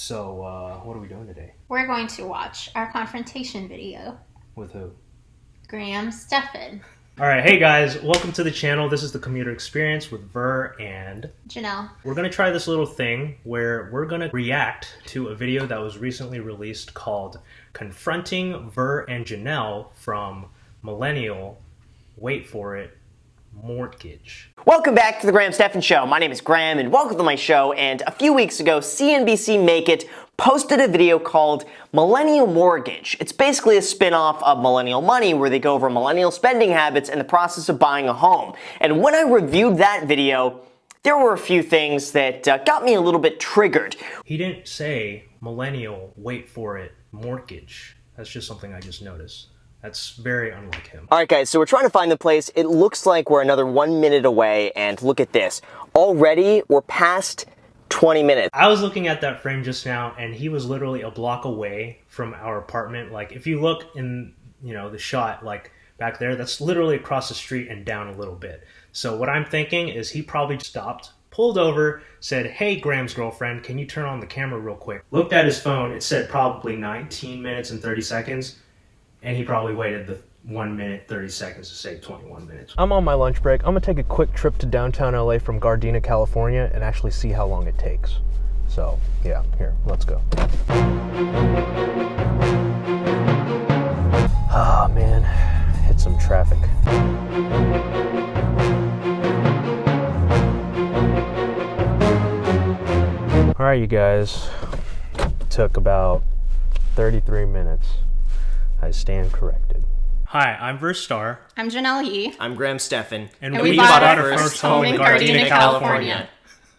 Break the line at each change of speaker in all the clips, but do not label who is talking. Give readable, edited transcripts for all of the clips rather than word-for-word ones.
So, what are we doing today?
We're going to watch our confrontation video.
With who?
Graham, Stephan.
Alright, hey guys, welcome to the channel. This is the Commuter Experience with Ver and
Jenelle.
We're going to try this little thing where we're going to react to a video that was recently released called Confronting Ver and Jenelle from Millennial, wait for it, Mortgage.
Welcome back to the Graham Stephan Show. My name is Graham and welcome to my show. And a few weeks ago, CNBC Make It posted a video called Millennial Mortgage. It's basically a spin-off of Millennial Money where they go over millennial spending habits and the process of buying a home. And when I reviewed that video, there were a few things that got me a little bit triggered.
He didn't say millennial, wait for it, mortgage. That's just something I just noticed. That's very unlike him.
All right, guys, so we're trying to find the place. It looks like we're another 1 minute away, and look at this. Already, we're past 20 minutes.
I was looking at that frame just now, and he was literally a block away from our apartment. Like, if you look in, the shot, like, back there, that's literally across the street and down a little bit. So what I'm thinking is he probably stopped, pulled over, said, hey, Graham's girlfriend, can you turn on the camera real quick? Looked at his phone, it said probably 19 minutes and 30 seconds. And he probably waited the 1 minute, 30 seconds to save 21 minutes. I'm on my lunch break. I'm gonna take a quick trip to downtown LA from Gardena, California, and actually see how long it takes. So, yeah, here, let's go. Ah, man, hit some traffic. All right, you guys, took about 33 minutes. I stand corrected. Hi, I'm Starr.
I'm Jenelle.
I'm Graham Stephan.
And we bought our first home in Gardena, California.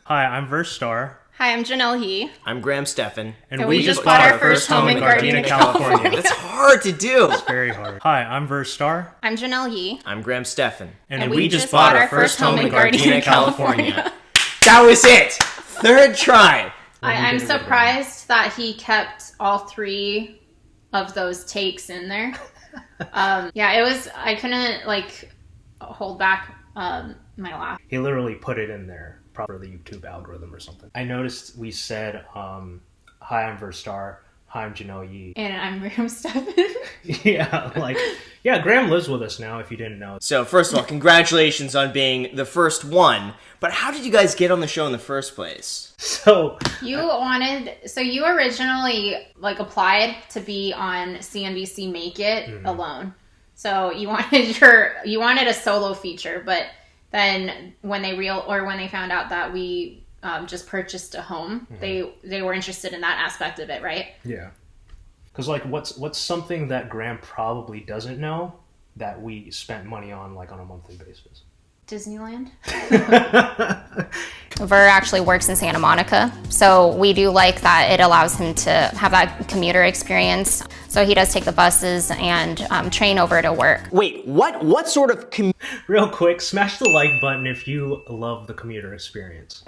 Hi, I'm Starr.
Hi, I'm Jenelle.
I'm Graham Stephan.
And we just bought our first home in Gardena, California.
That's hard to do.
It's very hard. Hi, I'm Starr.
I'm Jenelle.
I'm Graham Stephan.
And we just bought our first home in Gardena, California.
That was it! Third try.
I'm surprised that he kept all three of those takes in there. I couldn't hold back my laugh.
He literally put it in there, probably the YouTube algorithm or something. I noticed we said, hi, I'm Starr. Hi, I'm Jenelle.
And I'm Graham Stephan.
Graham lives with us now, if you didn't know.
So, first of all, congratulations on being the first one. But how did you guys get on the show in the first place?
You originally applied to be on CNBC Make It alone. So you wanted a solo feature, but then when they found out that we just purchased a home, they were interested in that aspect of it, right?
Yeah. Because what's something that Graham probably doesn't know that we spent money on on a monthly basis?
Disneyland.
Ver actually works in Santa Monica, so we do like that it allows him to have that commuter experience. So he does take the buses and train over to work.
Wait, what sort of
Real quick, smash the like button if you love the commuter experience.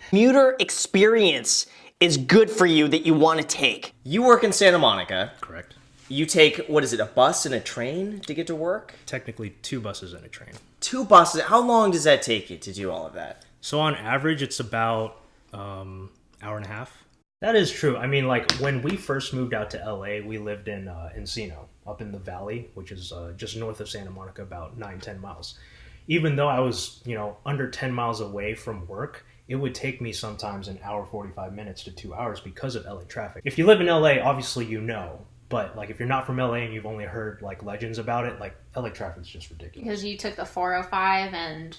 Commuter experience is good for you that you want to take? You work in Santa Monica.
Correct.
You take, a bus and a train to get to work?
Technically 2 buses and a train.
2 buses? How long does that take you to do all of that?
So on average, it's about hour and a half. That is true. I mean, when we first moved out to LA, we lived in Encino, up in the valley, which is just north of Santa Monica, about 9-10 miles. Even though I was, under 10 miles away from work, it would take me sometimes an hour, 45 minutes to 2 hours because of LA traffic. If you live in LA, obviously you know. But if you're not from LA and you've only heard legends about it, LA traffic is just ridiculous.
Because you took the 405 and...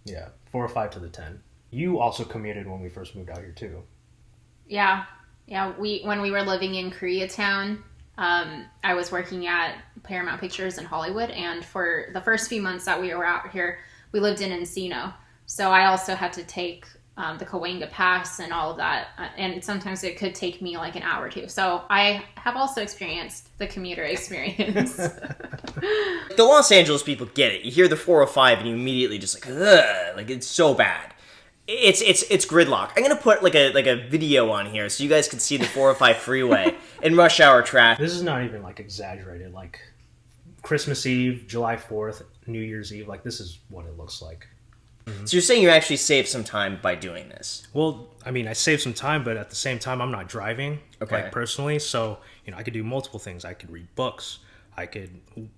Yeah, 405 to the 10. You also commuted when we first moved out here too.
Yeah. When we were living in Koreatown, I was working at Paramount Pictures in Hollywood, and for the first few months that we were out here, we lived in Encino. So I also had to take the Cahuenga Pass and all of that, and sometimes it could take me an hour or two. So I have also experienced the commuter experience.
The Los Angeles people get it. You hear the 405 and you immediately just ugh, it's so bad. It's gridlock. I'm gonna put a video on here so you guys can see the 405 freeway in rush hour traffic.
This is not even exaggerated. Christmas Eve, July 4th, New Year's Eve, this is what it looks like.
So you're saying you actually saved some time by doing this?
Well, I mean, I saved some time, but at the same time, I'm not driving, like personally. So, I could do multiple things. I could read books. I could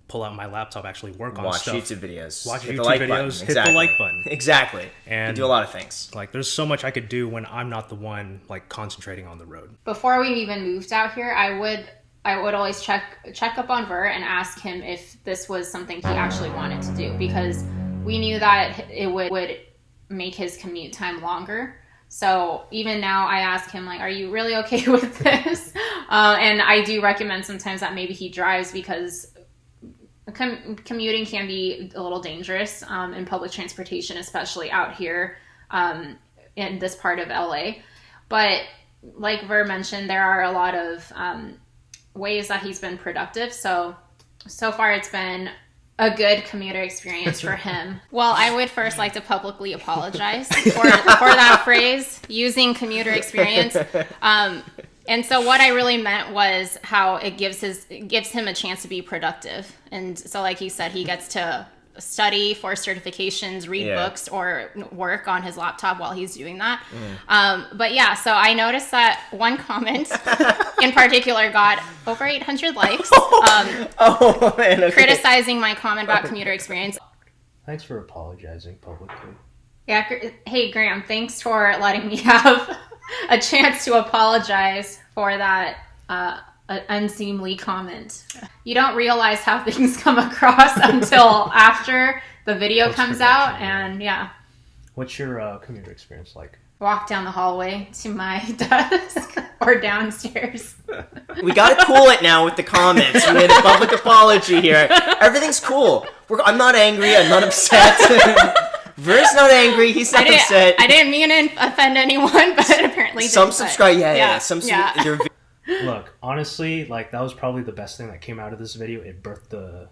pull out my laptop, actually work on stuff.
Watch YouTube videos.
Watch
hit
YouTube
the like
videos.
Button.
Hit the like button.
Exactly.
And
you can do a lot of things.
Like, there's so much I could do when I'm not the one like concentrating on the road.
Before we even moved out here, I would always check up on Ver and ask him if this was something he actually wanted to do, because we knew that it would make his commute time longer. So even now I ask him, like, are you really okay with this? And I do recommend sometimes that maybe he drives, because commuting can be a little dangerous in public transportation, especially out here in this part of LA. But like Ver mentioned, there are a lot of ways that he's been productive. So far it's been a good commuter experience for him.
Well, I would first like to publicly apologize for that phrase, using commuter experience. And so what I really meant was how it gives him a chance to be productive. And so like he said, he gets to study for certifications, read books, or work on his laptop while he's doing that. But yeah, so I noticed that one comment in particular got over 800 likes, criticizing my comment about commuter experience.
Thanks for apologizing publicly.
Yeah, hey Graham, thanks for letting me have a chance to apologize for that unseemly comment. You don't realize how things come across until after the video comes out, and yeah.
What's your commuter experience like?
Walk down the hallway to my desk or downstairs.
We gotta cool it now with the comments. We made a public apology here. Everything's cool. I'm not angry. I'm not upset. Ver's not angry. He's not upset.
I didn't mean to offend anyone, but apparently
some subscribe.
Yeah.
Look, honestly, like that was probably the best thing that came out of this video. It birthed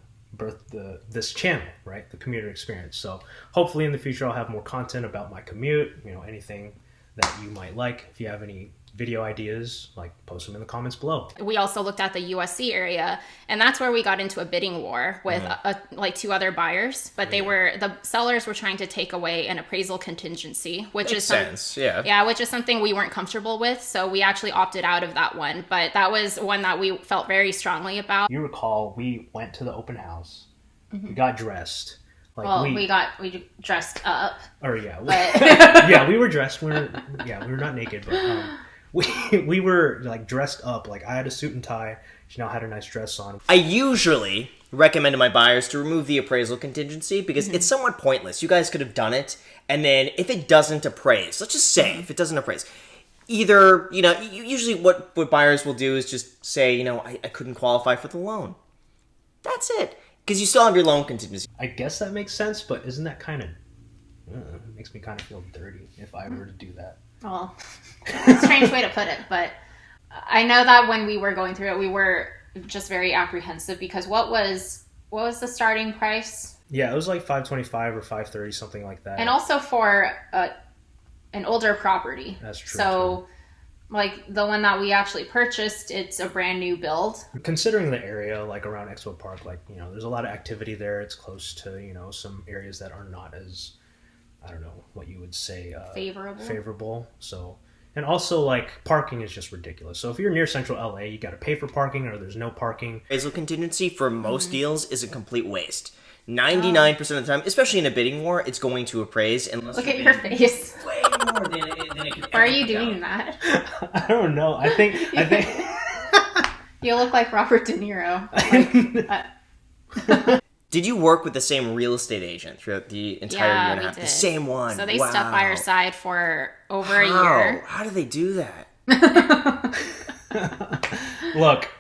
this channel, right? The Commuter Experience. So hopefully in the future I'll have more content about my commute, anything that you might like. If you have any video ideas, like post them in the comments below.
We also looked at the USC area, and that's where we got into a bidding war with like two other buyers, but the sellers were trying to take away an appraisal contingency, which
which is
something we weren't comfortable with. So we actually opted out of that one, but that was one that we felt very strongly about.
You recall we went to the open house, we got dressed.
Like we dressed up.
Or yeah, we were dressed. We were not naked, but we were like dressed up. Like I had a suit and tie. Janelle had a nice dress on.
I usually recommend to my buyers to remove the appraisal contingency because it's somewhat pointless. You guys could have done it, and then if it doesn't appraise, let's just say if it doesn't appraise, either usually what buyers will do is just say I couldn't qualify for the loan. That's it. Because you still have your loan contingency.
I guess that makes sense, but isn't that kind of... it makes me kind of feel dirty if I were to do that.
Well, it's a strange way to put it, but I know that when we were going through it, we were just very apprehensive because what was the starting price?
Yeah, it was like $525 or $530, something like that.
And also for an older property.
That's true.
So... like the one that we actually purchased, it's a brand new build.
Considering the area, like around Expo Park, there's a lot of activity there. It's close to, some areas that are not as, I don't know what you would say, favorable. So, and also like parking is just ridiculous. So if you're near Central LA, you got to pay for parking or there's no parking.
Appraisal contingency for most deals is a complete waste. 99% of the time, especially in a bidding war, it's going to appraise unless
look at your face.
Way more than it could.
Why are you doing that?
I don't know. I think
you look like Robert De Niro.
Did you work with the same real estate agent throughout the entire year and a half?
Did.
The same one.
So they stuck by our side for over a year.
How do they do that?
Look,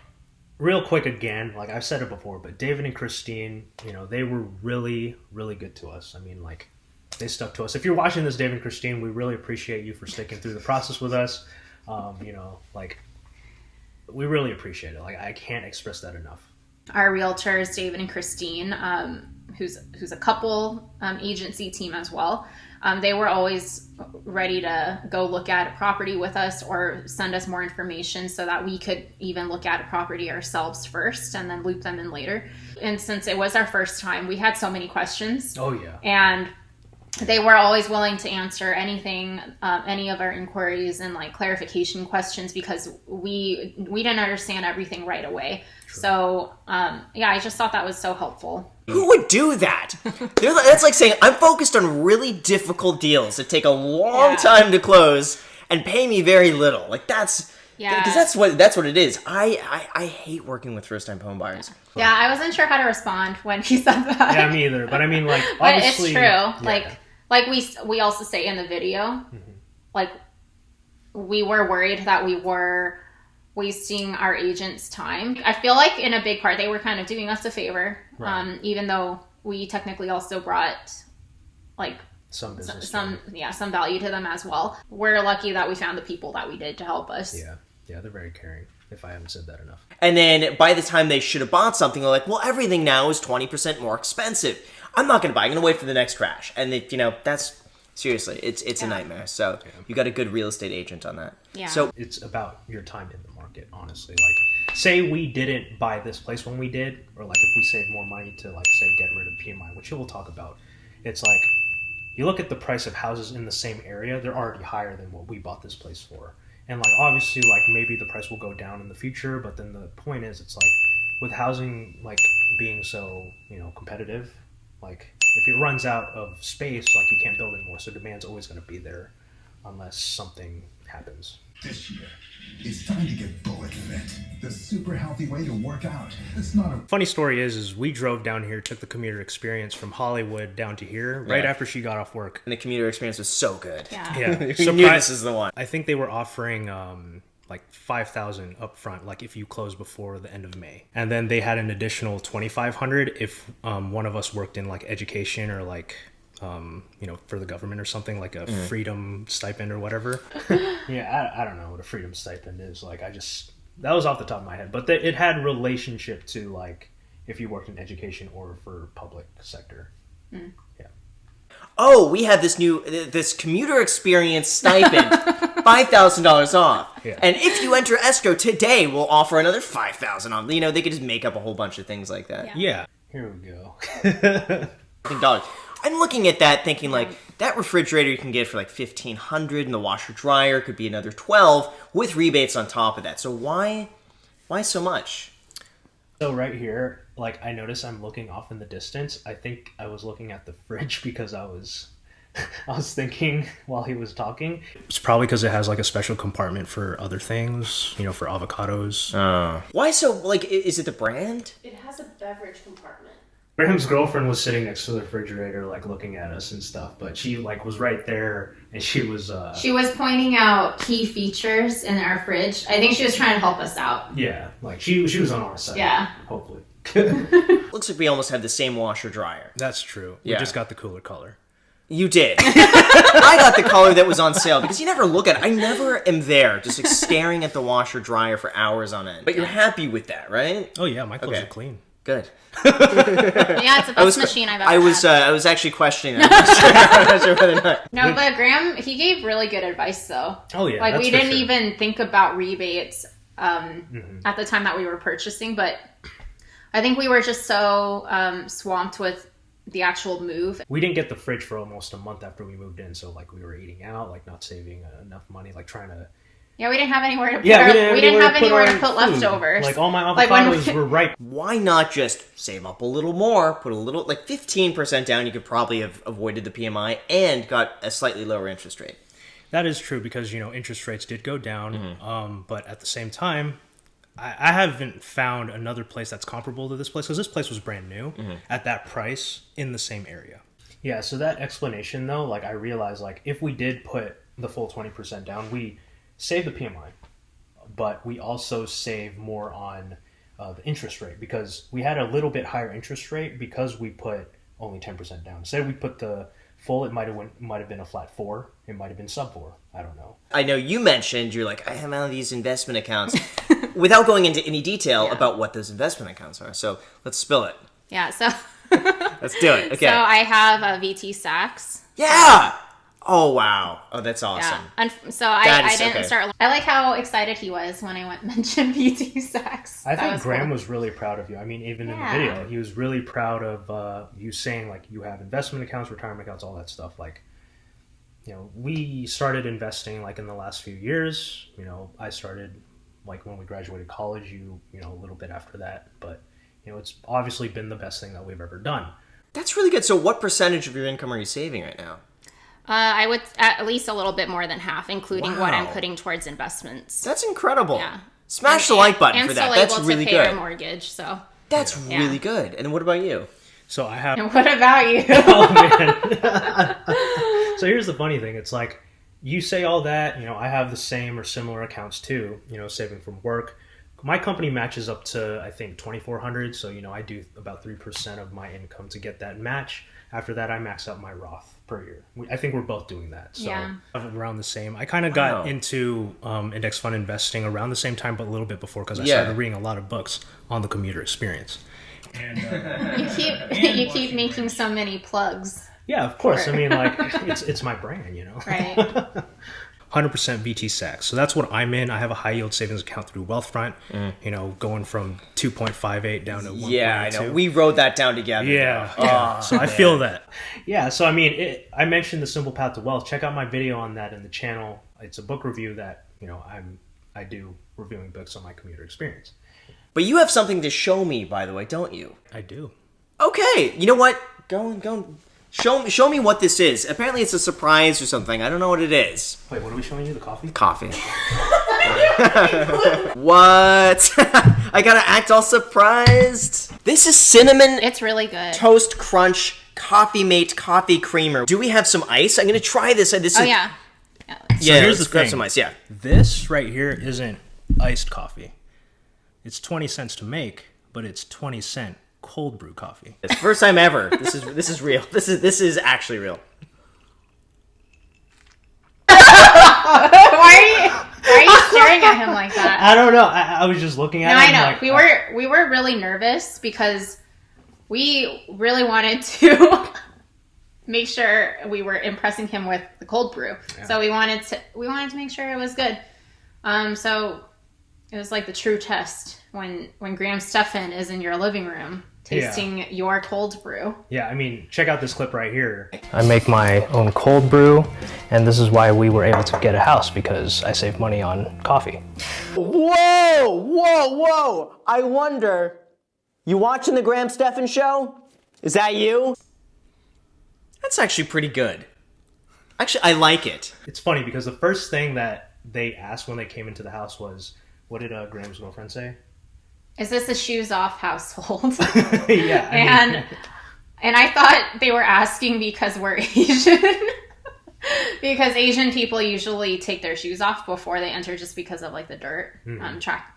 real quick again, like I've said it before, but David and Christine, they were really, really good to us. I mean, like, they stuck to us. If you're watching this, David and Christine, we really appreciate you for sticking through the process with us. Like, we really appreciate it. Like, I can't express that enough.
Our realtors, David and Christine, who's a couple agency team as well, they were always ready to go look at a property with us or send us more information so that we could even look at a property ourselves first and then loop them in later. And since it was our first time, we had so many questions.
Oh, yeah.
And they were always willing to answer anything, any of our inquiries and like clarification questions, because we didn't understand everything right away. True. So yeah, I just thought that was so helpful.
Who would do that? That's like saying, I'm focused on really difficult deals that take a long time to close and pay me very little. Like that's... Yeah, because that's what it is. I hate working with first-time home buyers.
Yeah, I wasn't sure how to respond when he said that.
Yeah, me either. But I mean, like,
but
obviously,
it's true. Yeah. Like we also say in the video, like we were worried that we were wasting our agent's time. I feel like in a big part they were kind of doing us a favor, right. Even though we technically also brought like some value to them as well. We're lucky that we found the people that we did to help us.
Yeah, they're very caring, if I haven't said that enough.
And then by the time they should have bought something, they're like, well, everything now is 20% more expensive. I'm not going to buy. I'm going to wait for the next crash. And that's seriously, it's a nightmare. So you got a good real estate agent on that.
Yeah.
So
it's about your time in the market, honestly. Like, say we didn't buy this place when we did, or like if we saved more money to like say get rid of PMI, which we'll talk about. It's like you look at the price of houses in the same area, they're already higher than what we bought this place for. And like obviously like maybe the price will go down in the future, but then the point is it's like with housing like being so, competitive, like if it runs out of space, like you can't build anymore, so demand's always going to be there unless something happens.
This year, it's time to get Bullet Fit, the super healthy way to work out. It's not a...
Funny story is we drove down here, took the Commuter Experience from Hollywood down to here right after she got off work.
And the Commuter Experience was so good.
Yeah.
You knew this is the one.
I think they were offering like $5,000 up front, like if you close before the end of May. And then they had an additional $2,500 if one of us worked in like education or like for the government or something, like a freedom stipend or whatever. Yeah, I don't know what a freedom stipend is. Like that was off the top of my head, but it had relationship to like if you worked in education or for public sector. Yeah.
Oh, we have this Commuter Experience stipend, $5,000 off. Yeah. And if you enter escrow today, we'll offer another $5,000 on. They could just make up a whole bunch of things like that.
Yeah. Here we go.
$15. I'm looking at that thinking like that refrigerator you can get for like $1,500 and the washer dryer could be another $12 with rebates on top of that. So why so much?
So right here, like I notice I'm looking off in the distance. I think I was looking at the fridge because I was thinking while he was talking. It's probably because it has like a special compartment for other things, for avocados.
Why so, like, is it the brand?
It has a beverage compartment.
Graham's girlfriend was sitting next to the refrigerator, like looking at us and stuff, but she like was right there and she was
pointing out key features in our fridge. I think she was trying to help us out.
Yeah, like she was on our side.
Yeah.
Hopefully.
Looks like we almost have the same washer dryer.
That's true. We just got the cooler color.
You did. I got the color that was on sale because you never look at it. I never am there just like staring at the washer dryer for hours on end. But you're happy with that, right?
Oh yeah, my clothes are clean.
Good.
Yeah, it's the best machine I've ever had.
I was actually questioning that. I'm not sure whether or not.
No, but Graham, he gave really good advice though.
Oh yeah.
Like we didn't even think about rebates at the time that we were purchasing, but I think we were just so swamped with the actual move.
We didn't get the fridge for almost a month after we moved in, so like we were eating out, like not saving enough money, like trying to...
Yeah, we didn't have anywhere to put we didn't have anywhere to put leftovers.
Like all my avocados were ripe.
Why not just save up a little more, put a little, like 15% down, you could probably have avoided the PMI and got a slightly lower interest rate.
That is true because, interest rates did go down, but at the same time, I haven't found another place that's comparable to this place because this place was brand new at that price in the same area. Yeah, so that explanation though, like I realized like if we did put the full 20% down, we save the PMI, but we also save more on the interest rate because we had a little bit higher interest rate because we put only 10% down. Say we put the full, it might have been a flat 4, it might have been sub 4. I don't know.
I know you mentioned you're like, I have all these investment accounts without going into any detail about what those investment accounts are. So let's spill it.
Yeah, so
let's do it. Okay.
So I have a VT Sachs.
Yeah. Oh, wow. Oh, that's awesome.
Yeah. So I didn't
okay.
start. I like how excited he was when I mentioned VT sex.
I think Graham
cool.
was really proud of you. I mean, even in the video, he was really proud of you saying, like, you have investment accounts, retirement accounts, all that stuff. Like, you know, we started investing, like, in the last few years. You know, I started, like, when we graduated college, you know, a little bit after that. But, you know, it's obviously been the best thing that we've ever done.
That's really good. So what percentage of your income are you saving right now?
I would at least a little bit more than half, including what I'm
Wow.
putting towards investments.
That's incrable.
Yeah.
Smash the like button for that. That's really
to pay our
good.
mortgage, so.
That's really good. And what about you?
So I have...
And what about you?
Oh, man. So here's the funny thing. It's like, you say all that, you know, I have the same or similar accounts too, you know, saving from work. My company matches up to, I think, $2,400. So, you know, I do about 3% of my income to get that match. After that, I max out my Roth per year. I think we're both doing that. So around the same. I kind of got into index fund investing around the same time, but a little bit before, because I started reading a lot of books on the Commuter Experience. And
You keep making so many plugs.
yeah, of course. I mean, like, it's my brand, you know.
Right.
100% VT Sax. So that's what I'm in. I have a high yield savings account through Wealthfront, you know, going from 2.58 down to 1.2.
Yeah, I know. We wrote that down together.
Yeah. So I feel that. Yeah. So, I mean, I mentioned The Simple Path to Wealth. Check out my video on that in the channel. It's a book review that, you know, I do reviewing books on my Commuter Experience.
But you have something to show me, by the way, don't you?
I do.
Okay. You know what? Go. Show me what this is. Apparently it's a surprise or something. I don't know what it is.
Wait, what are we showing you? The coffee?
Coffee. What? I gotta act all surprised. This is cinnamon
It's really good.
toast crunch coffee mate coffee creamer. Do we have some ice? I'm gonna try this.
Oh, yeah.
Yeah,
here's
let's
the
grab
thing.
some ice. Yeah.
This right here isn't iced coffee. It's 20 cents to make, but it's 20-cent cold brew coffee.
It's the first time ever. This is real. This is actually real.
Why are you staring at him like that?
I don't know. I was just looking at
No,
it.
I know.
Like,
We were really nervous because we really wanted to make sure we were impressing him with the cold brew. Yeah. So we wanted to make sure it was good. So it was like the true test when Graham Stephan is in your living room tasting your cold brew.
Yeah, I mean, check out this clip right here. I make my own cold brew, and this is why we were able to get a house, because I save money on coffee.
Whoa! I wonder, you watching the Graham Stephan show? Is that you? That's actually pretty good. Actually, I like it.
It's funny because the first thing that they asked when they came into the house was, what did Graham's girlfriend say?
Is this a shoes off household?
Yeah.
And I thought they were asking because we're Asian. Because Asian people usually take their shoes off before they enter just because of like the dirt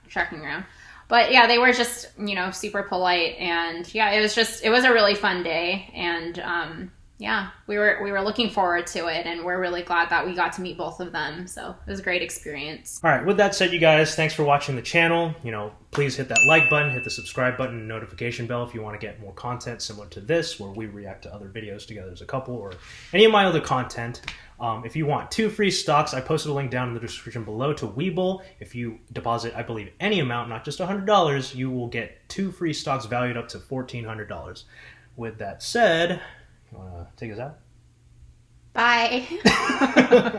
tracking around. But yeah, they were just, you know, super polite, and yeah, it was a really fun day, and yeah, we were looking forward to it, and we're really glad that we got to meet both of them. So it was a great experience.
All right, with that said, you guys, thanks for watching the channel. You know, please hit that like button, hit the subscribe button, and notification bell if you want to get more content similar to this, where we react to other videos together as a couple, or any of my other content. If you want 2 free stocks, I posted a link down in the description below to Webull. If you deposit, I believe, any amount, not just $100, you will get 2 free stocks valued up to $1,400. With that said, you want to take us out?
Bye.